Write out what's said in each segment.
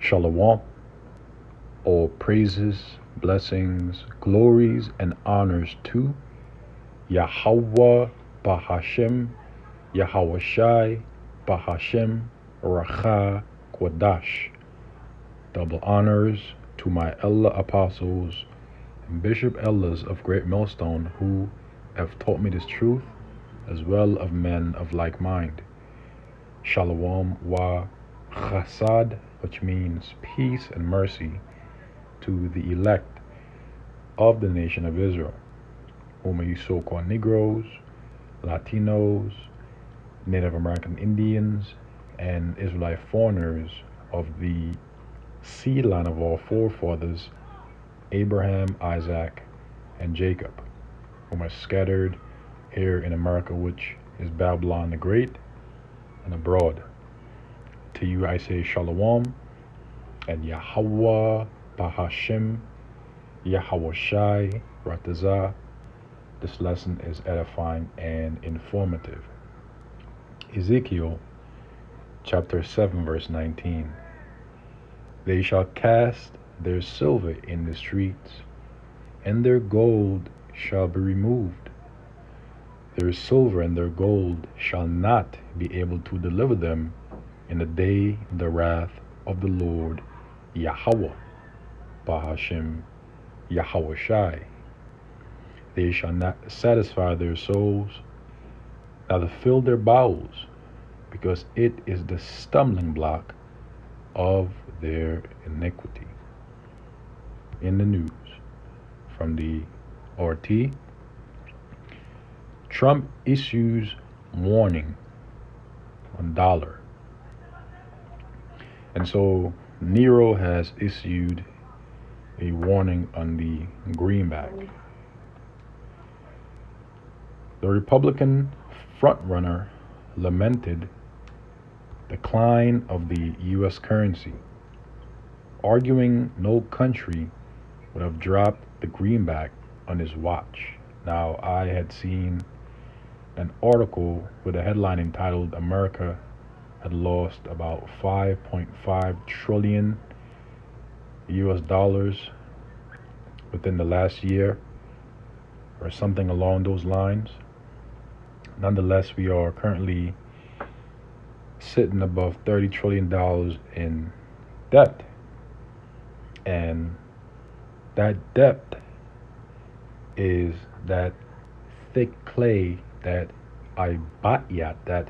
Shalom. All praises, blessings, glories, and honors to Yahweh Bahashem, Yahweh Shai, Bahashem, Racha Kwadash. Double honors to my Ella apostles and Bishop Ellas of Great Millstone who have taught me this truth, as well of men of like mind. Shalom wa chasad, which means peace and mercy, to the elect of the nation of Israel, whom you so-called Negroes, Latinos, Native American Indians, and Israelite foreigners of the seed line of all forefathers, Abraham, Isaac, and Jacob, whom are scattered here in America, which is Babylon the Great, and abroad. To you I say Shalom, and Yahweh Bahashem, Yahweh Shai, Ratazah. This lesson is edifying and informative. Ezekiel chapter 7 verse 19. They shall cast their silver in the streets, and their gold shall be removed. Their silver and their gold shall not be able to deliver them in the day of the wrath of the Lord Yahweh, Bahashem, Yahweh Shai. They shall not satisfy their souls, neither fill their bowels, because it is the stumbling block of their iniquity. In the news from the RT, Trump issues warning on Dollar. And so Nero has issued a warning on the greenback. The Republican frontrunner lamented decline of the U.S. currency, arguing no country would have dropped the greenback on his watch. Now, I had seen an article with a headline entitled America had lost about 5.5 trillion US dollars within the last year, or something along those lines. Nonetheless, we are currently sitting above $30 trillion in debt. And that debt is that thick clay, that ibatiyat, that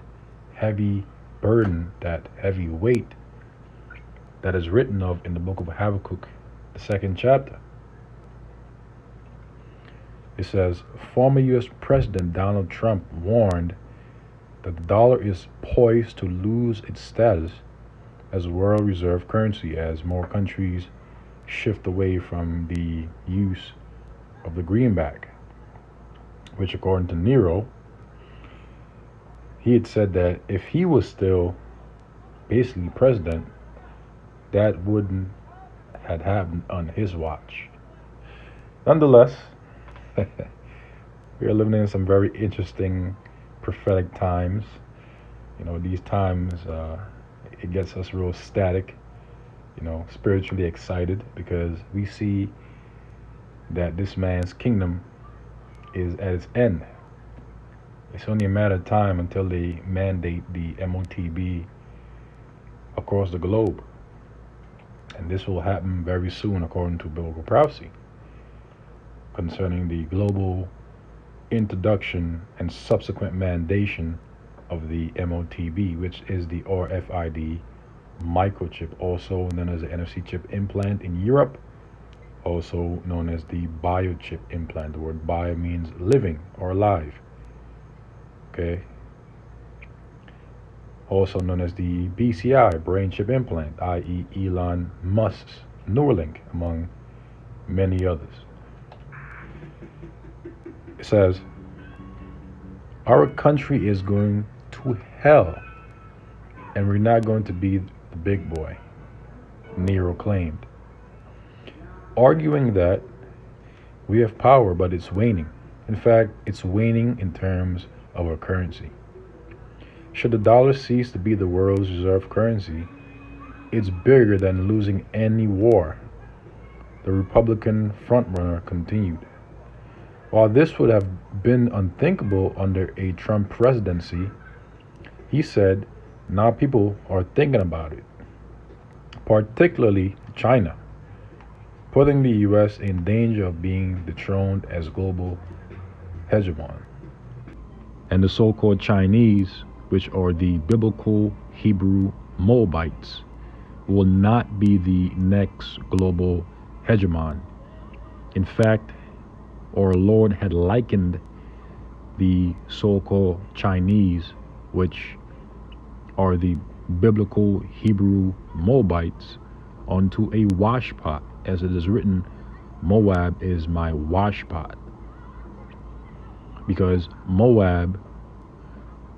heavy burden, that heavy weight that is written of in the book of Habakkuk, the 2nd chapter. It says, former U.S. President Donald Trump warned that the dollar is poised to lose its status as world reserve currency as more countries shift away from the use of the greenback, which according to Nero, he had said that if he was still basically president, that wouldn't have happened on his watch. Nonetheless, we are living in some very interesting prophetic times. You know, these times, it gets us real static, spiritually excited, because we see that this man's kingdom is at its end. It's only a matter of time until they mandate the MOTB across the globe. And this will happen very soon according to biblical prophecy concerning the global introduction and subsequent mandation of the MOTB, which is the RFID microchip, also known as the NFC chip implant in Europe, also known as the biochip implant. The word bio means living or alive. Okay. Also known as the BCI, brain chip implant, i.e. Elon Musk's Neuralink, among many others. It says, our country is going to hell, and we're not going to be the big boy, Nero claimed, arguing that we have power, but it's waning. In fact, it's waning in terms of our currency. Should the dollar cease to be the world's reserve currency, It's bigger than losing any war, the Republican frontrunner continued. While this would have been unthinkable under a Trump presidency, he said, now people are thinking about it, particularly China, putting the US in danger of being dethroned as global hegemon. And the so called Chinese, which are the biblical Hebrew Moabites, will not be the next global hegemon. In fact, our Lord had likened the so called Chinese, which are the biblical Hebrew Moabites, unto a washpot, as it is written, Moab is my washpot. Because Moab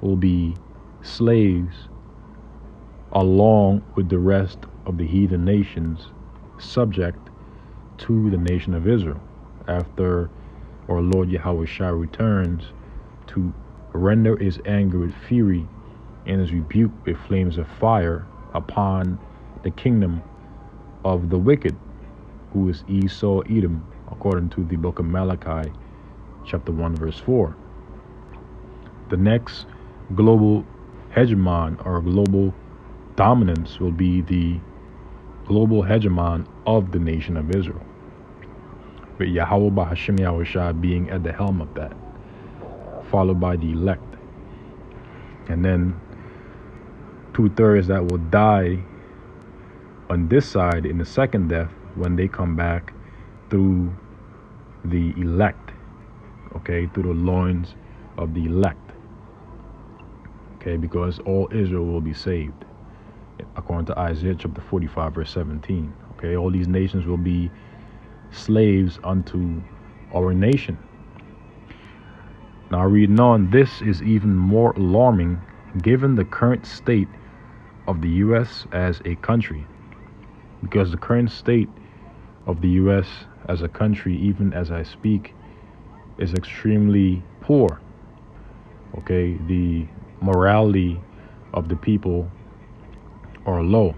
will be slaves along with the rest of the heathen nations, subject to the nation of Israel, after our Lord Yahweh returns to render his anger with fury and his rebuke with flames of fire upon the kingdom of the wicked, who is Esau Edom, according to the book of Malachi, chapter 1, verse 4. The next global hegemon or global dominance will be the global hegemon of the nation of Israel, with Yahweh Bahashim Yahushua being at the helm of that, followed by the elect. And then 2/3 that will die on this side in the second death when they come back through the elect, okay, through the loins of the elect, okay, because all Israel will be saved, according to Isaiah chapter 45, verse 17. Okay, all these nations will be slaves unto our nation. Now, reading on, this is even more alarming given the current state of the U.S. as a country, because the current state of the U.S. as a country, even as I speak, is extremely poor. Okay, the morality of the people are low.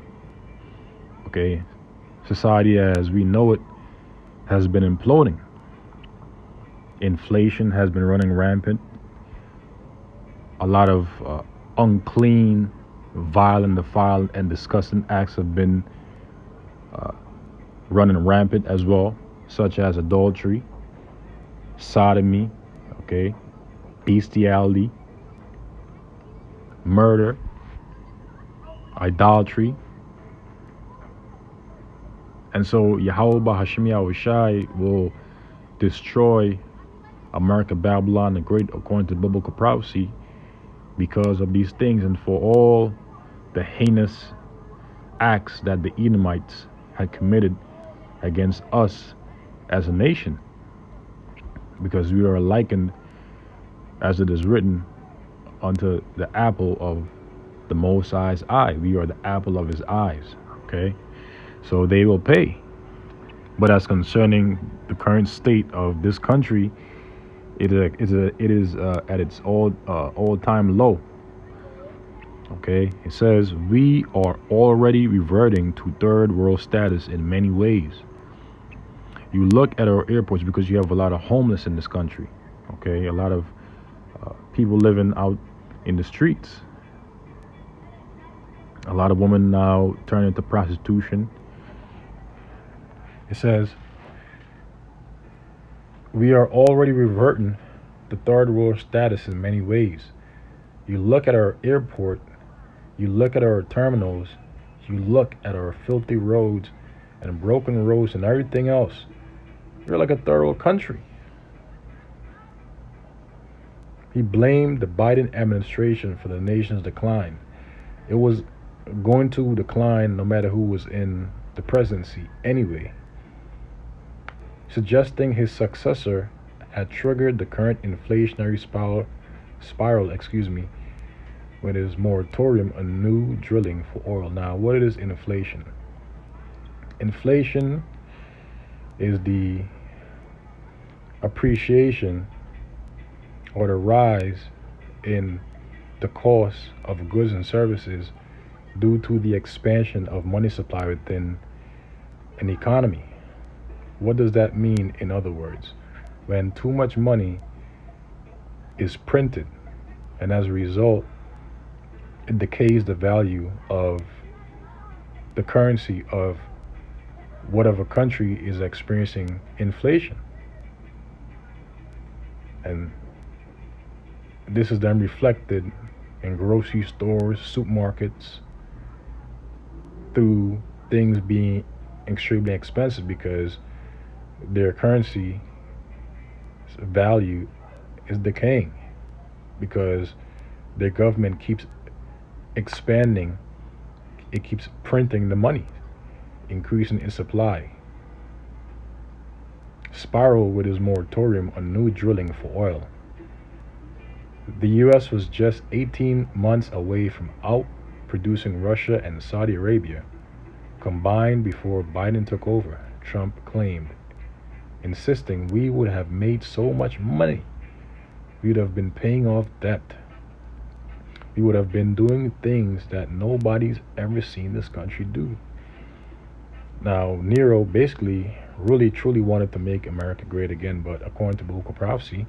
Okay, society as we know it has been imploding. Inflation has been running rampant. A lot of unclean, violent, defiled, and disgusting acts have been running rampant as well, such as adultery, sodomy, okay, bestiality, murder, idolatry. And so Yahweh Bahashim Yahushai will destroy America, Babylon the Great, according to biblical prophecy, because of these things and for all the heinous acts that the Edomites had committed against us as a nation, because we are likened, as it is written, unto the apple of the Most High's eye. We are the apple of his eyes. Okay, so they will pay. But as concerning the current state of this country, it is at its all-time low. Okay, it says we are already reverting to third world status in many ways. You look at our airports, because you have a lot of homeless in this country. Okay, a lot of people living out in the streets. A lot of women now turn into prostitution. It says we are already reverting to third world status in many ways. You look at our airport, you look at our terminals, you look at our filthy roads and broken roads and everything else. We're like a third world country. He blamed the Biden administration for the nation's decline. It was going to decline no matter who was in the presidency anyway, suggesting his successor had triggered the current inflationary spiral, with his moratorium on new drilling for oil. Now, what is inflation? Inflation is the appreciation or the rise in the cost of goods and services due to the expansion of money supply within an economy. What does that mean in other words? When too much money is printed, and as a result, it decays the value of the currency of whatever country is experiencing inflation. And this is then reflected in grocery stores, supermarkets, through things being extremely expensive because their currency value is decaying because their government keeps expanding, it keeps printing the money, increasing its supply. Spiral with his moratorium on new drilling for oil. The US was just 18 months away from out producing Russia and Saudi Arabia combined before Biden took over, Trump claimed, insisting we would have made so much money. We would have been paying off debt. We would have been doing things that nobody's ever seen this country do. Now, Nero basically really truly wanted to make America great again, but according to biblical prophecy,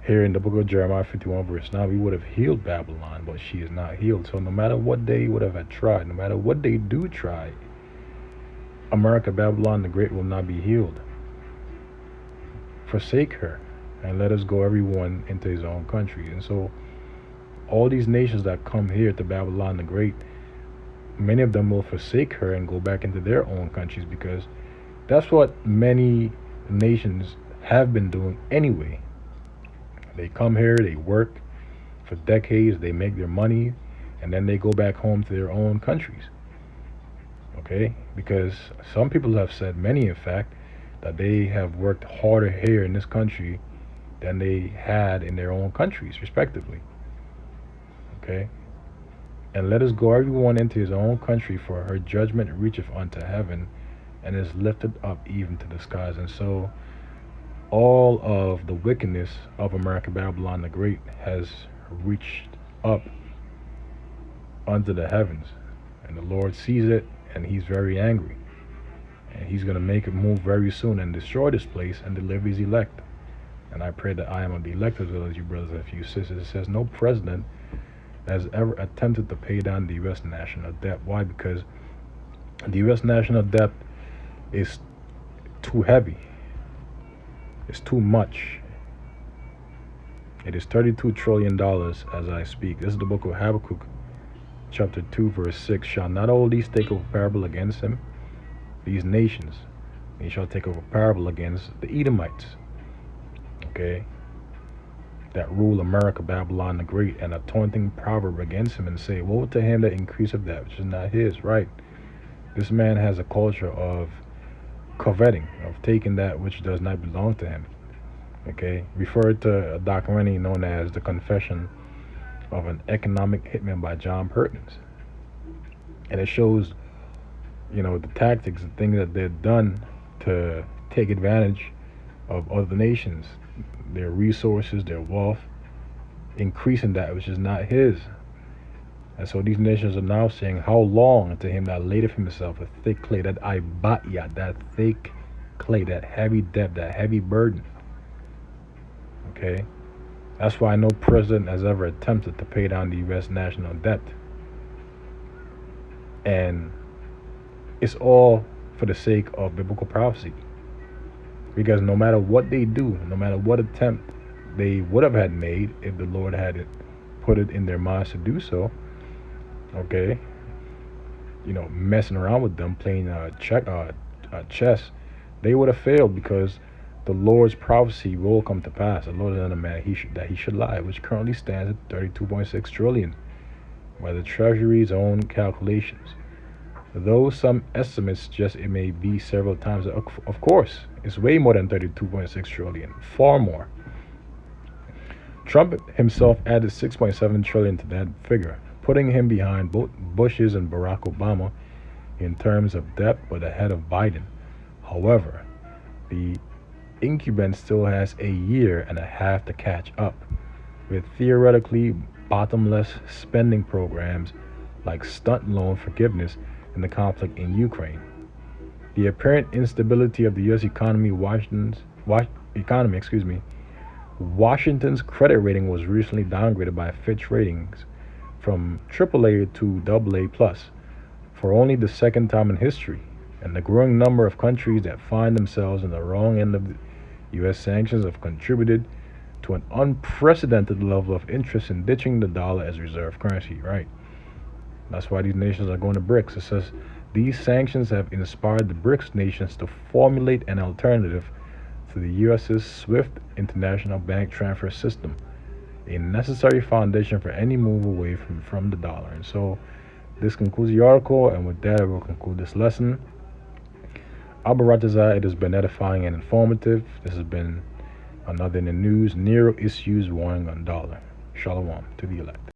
here in the book of Jeremiah 51 verse 9, we would have healed Babylon, but she is not healed. So no matter what they would have had tried, no matter what they do try, America, Babylon the Great will not be healed. Forsake her, and let us go everyone into his own country. And so all these nations that come here to Babylon the Great, many of them will forsake her and go back into their own countries because that's what many nations have been doing anyway. They come here, they work for decades, they make their money, and then they go back home to their own countries. Okay? Because some people have said, many in fact, that they have worked harder here in this country than they had in their own countries, respectively. Okay? And let us go everyone into his own country, for her judgment reacheth unto heaven, and is lifted up even to the skies. And so all of the wickedness of America, Babylon the Great, has reached up unto the heavens. And the Lord sees it, and he's very angry. And he's going to make it move very soon and destroy this place and deliver his elect. And I pray that I am of the elect as well as you brothers and a few sisters. It says no president has ever attempted to pay down the U.S. national debt. Why? Because the U.S. national debt is too heavy. It's too much. It is $32 trillion as I speak. This is the book of Habakkuk, chapter 2, verse 6. Shall not all these take up a parable against him? These nations, they shall take up a parable against the Edomites. Okay? That rule America, Babylon the Great, and a taunting proverb against him, and say, woe to him that increaseth that which is not his. Right? This man has a culture of coveting, of taking that which does not belong to him. Okay? Referred to a documentary known as The Confession of an Economic Hitman by John Perkins. And it shows, the tactics, the things that they've done to take advantage of other nations, their resources, their wealth, increasing that which is not his. And so these nations are now saying, how long to him that ladeth himself with thick clay, that ibatya, that thick clay, that heavy debt, that heavy burden. Okay? That's why no president has ever attempted to pay down the U.S. national debt. And it's all for the sake of biblical prophecy. Because no matter what they do, no matter what attempt they would have had made, if the Lord had put it in their minds to do so, okay, messing around with them, playing chess, they would have failed, because the Lord's prophecy will come to pass. The Lord is not a man that he should lie, which currently stands at 32.6 trillion by the Treasury's own calculations. Though some estimates suggest it may be several times, of course, it's way more than 32.6 trillion, far more. Trump himself added 6.7 trillion to that figure, putting him behind both Bush's and Barack Obama in terms of debt, but ahead of Biden. However, the incumbent still has a year and a half to catch up, with theoretically bottomless spending programs like stunt loan forgiveness in the conflict in Ukraine. The apparent instability of the U.S. economy, Washington's credit rating was recently downgraded by Fitch Ratings from AAA to AA plus for only the second time in history, and the growing number of countries that find themselves in the wrong end of the U.S. sanctions have contributed to an unprecedented level of interest in ditching the dollar as reserve currency. Right. That's why these nations are going to BRICS. It says these sanctions have inspired the BRICS nations to formulate an alternative to the U.S.'s SWIFT international bank transfer system, a necessary foundation for any move away from the dollar. And so this concludes the article, and with that, I will conclude this lesson. Abaratazai, it has been edifying and informative. This has been another in the news. Nero issues warning on dollar. Shalom to the elect.